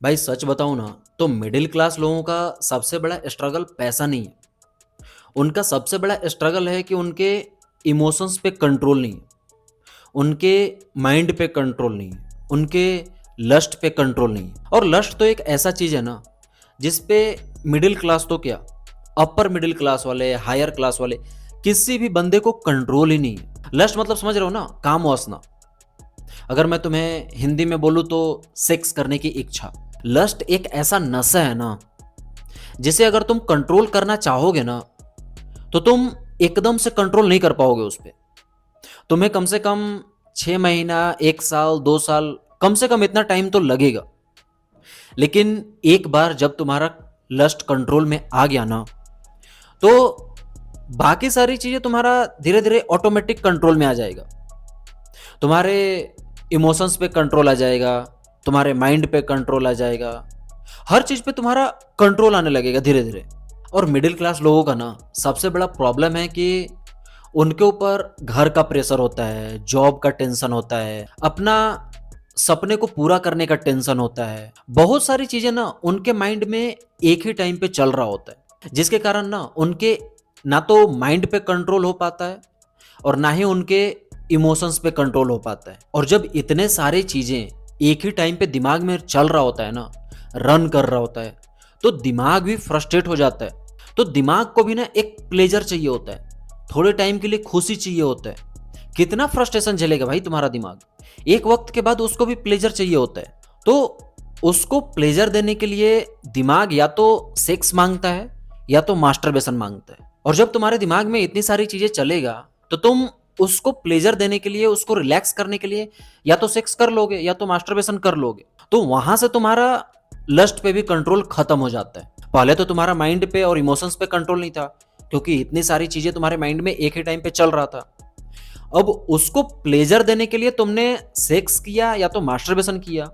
भाई सच बताऊं ना, तो मिडिल क्लास लोगों का सबसे बड़ा स्ट्रगल पैसा नहीं है। उनका सबसे बड़ा स्ट्रगल है कि उनके इमोशंस पे कंट्रोल नहीं है, उनके माइंड पे कंट्रोल नहीं है, उनके लस्ट पे कंट्रोल नहीं है। और लस्ट तो एक ऐसा चीज़ है ना, जिस पे मिडिल क्लास तो क्या, अपर मिडिल क्लास वाले, हायर क्लास वाले, किसी भी बंदे को कंट्रोल ही नहीं है। लस्ट मतलब समझ रहे हो ना, काम वासना। अगर मैं तुम्हें हिंदी में बोलूँ तो सेक्स करने की इच्छा। लस्ट एक ऐसा नशा है ना, जिसे अगर तुम कंट्रोल करना चाहोगे ना, तो तुम एकदम से कंट्रोल नहीं कर पाओगे उस पर। तुम्हें कम से कम 6 महीना, 1 साल, 2 साल, कम से कम इतना टाइम तो लगेगा। लेकिन एक बार जब तुम्हारा लस्ट कंट्रोल में आ गया ना, तो बाकी सारी चीजें तुम्हारा धीरे धीरे ऑटोमेटिक कंट्रोल में आ जाएगा। तुम्हारे इमोशंस पे कंट्रोल आ जाएगा, तुम्हारे माइंड पे कंट्रोल आ जाएगा, हर चीज पे तुम्हारा कंट्रोल आने लगेगा धीरे धीरे। और मिडिल क्लास लोगों का ना सबसे बड़ा प्रॉब्लम है कि उनके ऊपर घर का प्रेशर होता है, जॉब का टेंशन होता है, अपना सपने को पूरा करने का टेंशन होता है। बहुत सारी चीजें ना उनके माइंड में एक ही टाइम पे चल रहा होता है, जिसके कारण ना उनके ना तो माइंड पे कंट्रोल हो पाता है और ना ही उनके इमोशंस पे कंट्रोल हो पाता है। और जब इतने सारे चीजें एक ही टाइम पे दिमाग में चल रहा होता है ना, रन कर रहा होता है, तो दिमाग भी फ्रस्ट्रेट हो जाता है। तो दिमाग को भी ना एक प्लेजर चाहिए होता है, थोड़े टाइम के लिए खुशी चाहिए होता है। कितना फ्रस्ट्रेशन झेलेगा भाई तुम्हारा दिमाग, एक वक्त के बाद उसको भी प्लेजर चाहिए होता है। तो उसको प्लेजर देने के लिए दिमाग या तो सेक्स मांगता है या तो मास्टरबेशन मांगता है। और जब तुम्हारे दिमाग में इतनी सारी चीजें चलेगा, तो तुम उसको प्लेजर देने के लिए, उसको रिलैक्स करने के लिए या तो सेक्स कर लोगे या तो मास्टरबेशन कर लोगे। तो वहां से तुम्हारा लस्ट पे भी कंट्रोल खत्म हो जाता है। पहले तो तुम्हारा माइंड पे और इमोशंस पे कंट्रोल नहीं था, क्योंकि इतनी सारी चीजें तुम्हारे माइंड में एक ही टाइम पे चल रहा था। अब उसको प्लेजर देने के लिए तुमने सेक्स किया या तो मास्टरबेशन किया,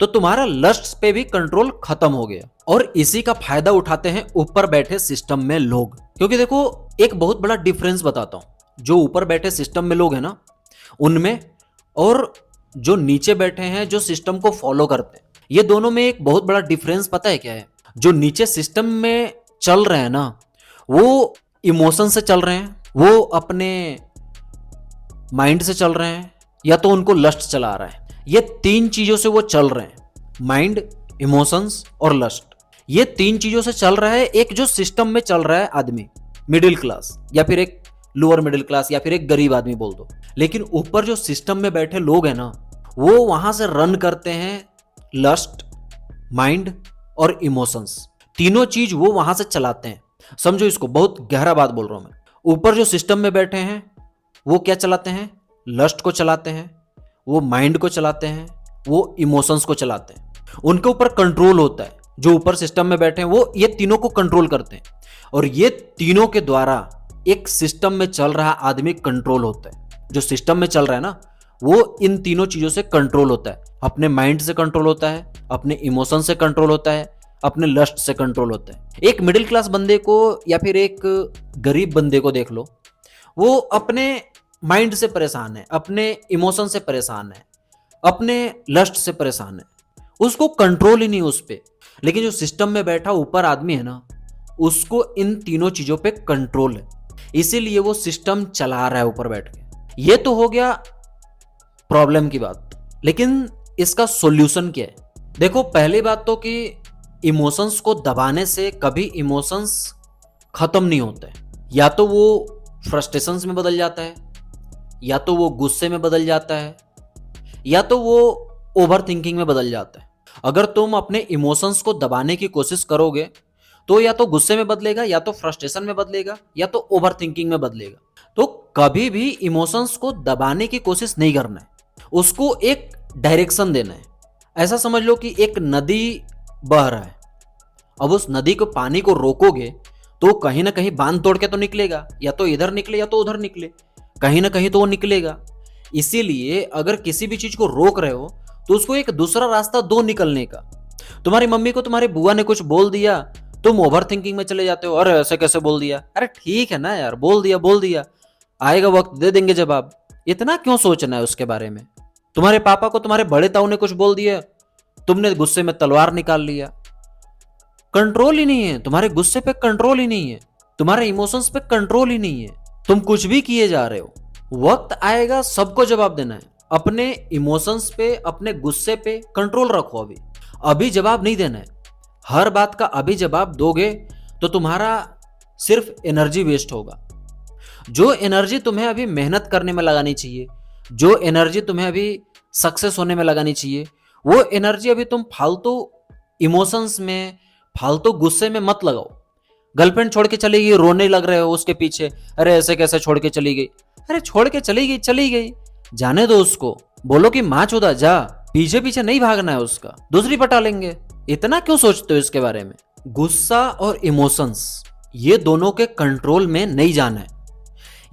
तो तुम्हारा लस्ट पे भी कंट्रोल खत्म हो गया। और इसी का फायदा उठाते हैं ऊपर बैठे सिस्टम में लोग। क्योंकि देखो, एक बहुत बड़ा डिफरेंस बताता हूं, जो ऊपर बैठे सिस्टम में लोग हैं ना, उनमें, और जो नीचे बैठे हैं जो सिस्टम को फॉलो करते हैं, ये दोनों में एक बहुत बड़ा डिफरेंस पता है क्या है? जो नीचे सिस्टम में चल रहे हैं ना, वो इमोशन से चल रहे हैं, वो अपने माइंड से चल रहे हैं, या तो उनको लस्ट चला रहा है। ये तीन चीजों से वो चल रहे हैं, माइंड, इमोशंस और लस्ट। ये तीन चीजों से चल रहा है एक जो सिस्टम में चल रहा है आदमी, मिडिल क्लास या फिर एक लोअर मिडिल क्लास या फिर एक गरीब आदमी बोल दो। लेकिन ऊपर जो सिस्टम में बैठे लोग हैं ना, वो वहां से रन करते हैं लस्ट, माइंड और इमोशंस। तीनों चीज वो वहां से चलाते हैं। समझो इसको, बहुत गहरा बात बोल रहा हूं मैं। ऊपर जो सिस्टम में बैठे हैं वो क्या चलाते हैं? लस्ट को चलाते हैं, वो माइंड को चलाते हैं, वो इमोशंस को चलाते हैं। उनके ऊपर कंट्रोल होता है। जो ऊपर सिस्टम में बैठे हैं वो ये तीनों को कंट्रोल करते हैं, और ये तीनों के द्वारा एक सिस्टम में चल रहा आदमी कंट्रोल होता है। जो सिस्टम में चल रहा है ना, वो इन तीनों चीजों से कंट्रोल होता है। अपने माइंड से कंट्रोल होता है, अपने इमोशन से कंट्रोल होता है, अपने लस्ट से कंट्रोल होता है। एक मिडिल क्लास बंदे को या फिर एक गरीब बंदे को देख लो, वो अपने माइंड से परेशान है, अपने इमोशन से परेशान है, अपने लस्ट से परेशान है, उसको कंट्रोल ही नहीं उस पे। लेकिन जो सिस्टम में बैठा ऊपर आदमी है ना, उसको इन तीनों चीजों पे कंट्रोल है, इसीलिए वो सिस्टम चला रहा है ऊपर बैठ के। ये तो हो गया प्रॉब्लम की बात। लेकिन इसका सॉल्यूशन क्या है? देखो, पहली बात तो कि इमोशंस को दबाने से कभी इमोशंस खत्म नहीं होते। या तो वो फ्रस्ट्रेशंस में बदल जाता है, या तो वो गुस्से में बदल जाता है, या तो वो ओवर थिंकिंग में बदल जाता है। अगर तुम अपने इमोशंस को दबाने की कोशिश करोगे, तो या तो गुस्से में बदलेगा, या तो फ्रस्ट्रेशन में बदलेगा, या तो ओवर थिंकिंग में बदलेगा। तो कभी भी इमोशंस को दबाने की कोशिश नहीं करना है, उसको एक डायरेक्शन देना है। ऐसा समझ लो कि एक नदी बह रहा है। अब उस नदी को, पानी को रोकोगे तो कहीं ना कहीं बांध तोड़ के तो निकलेगा, या तो इधर निकले या तो उधर निकले, कहीं ना कहीं तो वो निकलेगा। इसीलिए अगर किसी भी चीज को रोक रहे हो, तो उसको एक दूसरा रास्ता दो निकलने का। तुम्हारी मम्मी को तुम्हारी बुआ ने कुछ बोल दिया, तुम ओवर थिंकिंग में चले जाते हो, अरे ऐसे कैसे बोल दिया, अरे ठीक है ना यार, बोल दिया बोल दिया, आएगा वक्त दे देंगे जवाब, इतना क्यों सोचना है उसके बारे में। तुम्हारे पापा को तुम्हारे बड़े ताऊ ने कुछ बोल दिया, तुमने गुस्से में तलवार निकाल लिया। कंट्रोल ही नहीं है, तुम्हारे गुस्से पे कंट्रोल ही नहीं है, तुम्हारे इमोशंस पे कंट्रोल ही नहीं है, तुम कुछ भी किए जा रहे हो। वक्त आएगा सबको जवाब देना है। अपने इमोशंस पे, अपने गुस्से पे कंट्रोल रखो। अभी अभी जवाब नहीं देना है। हर बात का अभी जवाब दोगे तो तुम्हारा सिर्फ एनर्जी वेस्ट होगा। जो एनर्जी तुम्हें अभी मेहनत करने में लगानी चाहिए, जो एनर्जी तुम्हें अभी सक्सेस होने में लगानी चाहिए, वो एनर्जी अभी तुम फालतू इमोशंस में, फालतू गुस्से में मत लगाओ। गर्लफ्रेंड छोड़ के चली गई, रोने लग रहे हो उसके पीछे, अरे ऐसे कैसे छोड़ के चली गई। अरे छोड़ के चली गई, चली गई, जाने दो उसको। बोलो कि माँ चोदा जा, पीछे पीछे नहीं भागना है उसका, दूसरी पटा लेंगे। इतना क्यों सोचते हो इसके बारे में? गुस्सा और इमोशंस, ये दोनों के कंट्रोल में नहीं जाना है।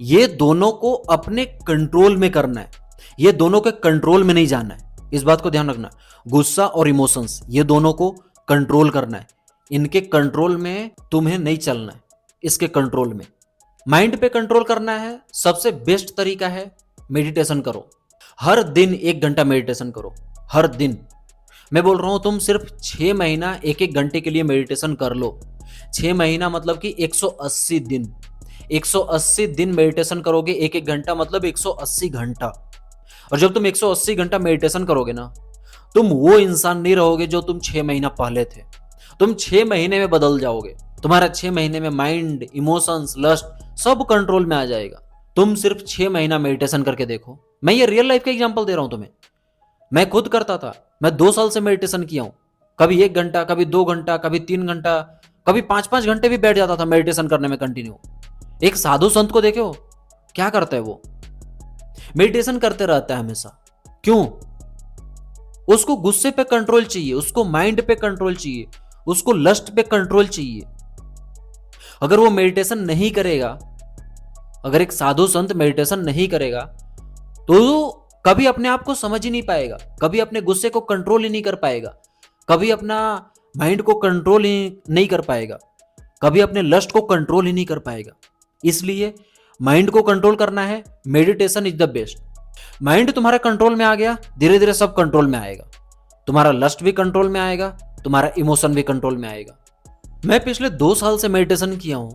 ये दोनों को अपने कंट्रोल में करना है, ये दोनों के कंट्रोल में नहीं जाना है। इस बात को ध्यान रखना। गुस्सा और इमोशंस, ये दोनों को कंट्रोल करना है। इनके कंट्रोल में तुम्हें नहीं चलना है, इसके कंट्रोल में। माइंड पे कंट्रोल करना है, सबसे बेस्ट तरीका है मेडिटेशन करो। हर दिन 1 घंटा मेडिटेशन करो, हर दिन। मैं बोल रहा हूं तुम सिर्फ 6 महीना 1-1 घंटे के लिए मेडिटेशन कर लो। 6 महीना मतलब कि 180 दिन। 180 दिन मेडिटेशन करोगे, 1-1 घंटा मतलब 180 घंटा। और जब तुम 180 घंटा मेडिटेशन करोगे ना, तुम वो इंसान नहीं रहोगे जो तुम 6 महीना पहले थे। तुम 6 महीने में बदल जाओगे। तुम्हारा 6 महीने में माइंड, इमोशंस, लस्ट सब कंट्रोल में आ जाएगा। तुम सिर्फ 6 महीना मेडिटेशन करके देखो। मैं ये रियल लाइफ का एग्जांपल दे रहा हूं तुम्हें। मैं खुद करता था। मैं 2 साल से मेडिटेशन किया हूं। कभी 1 घंटा, कभी 2 घंटा, कभी 3 घंटा, कभी 5-5 घंटे भी बैठ जाता था मेडिटेशन करने में कंटिन्यू। एक साधु संत को देखे हो क्या करता है? वो मेडिटेशन करते रहता है हमेशा। क्यों? उसको गुस्से पे कंट्रोल चाहिए, उसको माइंड पे कंट्रोल चाहिए, उसको लस्ट पे कंट्रोल चाहिए। अगर वो मेडिटेशन नहीं करेगा, अगर एक साधु संत मेडिटेशन नहीं करेगा, तो कभी अपने आप को समझ ही नहीं पाएगा, कभी अपने गुस्से को कंट्रोल ही नहीं कर पाएगा, कभी अपना माइंड को कंट्रोल ही नहीं कर पाएगा, कभी अपने लस्ट को कंट्रोल ही नहीं कर पाएगा। इसलिए माइंड को कंट्रोल करना है, meditation is the best. Mind तुम्हारा कंट्रोल में आ गया, धीरे धीरे सब कंट्रोल में आएगा। तुम्हारा लस्ट भी कंट्रोल में आएगा, तुम्हारा इमोशन भी कंट्रोल में आएगा। मैं पिछले 2 साल से मेडिटेशन किया हूं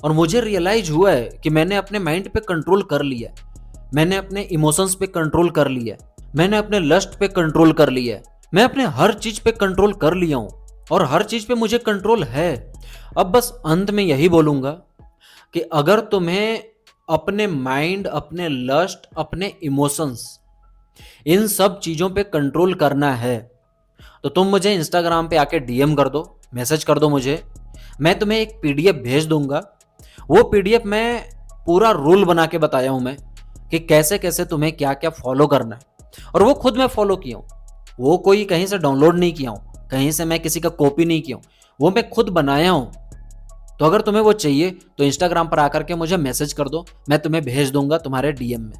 और मुझे रियलाइज हुआ है कि मैंने अपने माइंड पे कंट्रोल कर लिया है, मैंने अपने इमोशंस पे कंट्रोल कर लिया है, मैंने अपने लस्ट पे कंट्रोल कर लिया है, मैं अपने हर चीज पे कंट्रोल कर लिया हूं और हर चीज पे मुझे कंट्रोल है। अब बस अंत में यही बोलूंगा कि अगर तुम्हें अपने माइंड, अपने लस्ट, अपने इमोशंस, इन सब चीजों पे कंट्रोल करना है तो तुम मुझे इंस्टाग्राम पे आके डीएम कर दो, मैसेज कर दो मुझे। मैं तुम्हें एक पीडीएफ भेज दूंगा। वो पीडीएफ मैं पूरा रूल बना के बताया हूं मैं कि कैसे कैसे तुम्हें क्या क्या फॉलो करना है, और वो खुद मैं फॉलो किया हूं। वो कोई कहीं से डाउनलोड नहीं किया हूं, कहीं से मैं किसी का कॉपी नहीं किया हूं, वो मैं खुद बनाया हूं। तो अगर तुम्हें वो चाहिए तो इंस्टाग्राम पर आकर के मुझे मैसेज कर दो, मैं तुम्हें भेज दूंगा तुम्हारे डीएम में।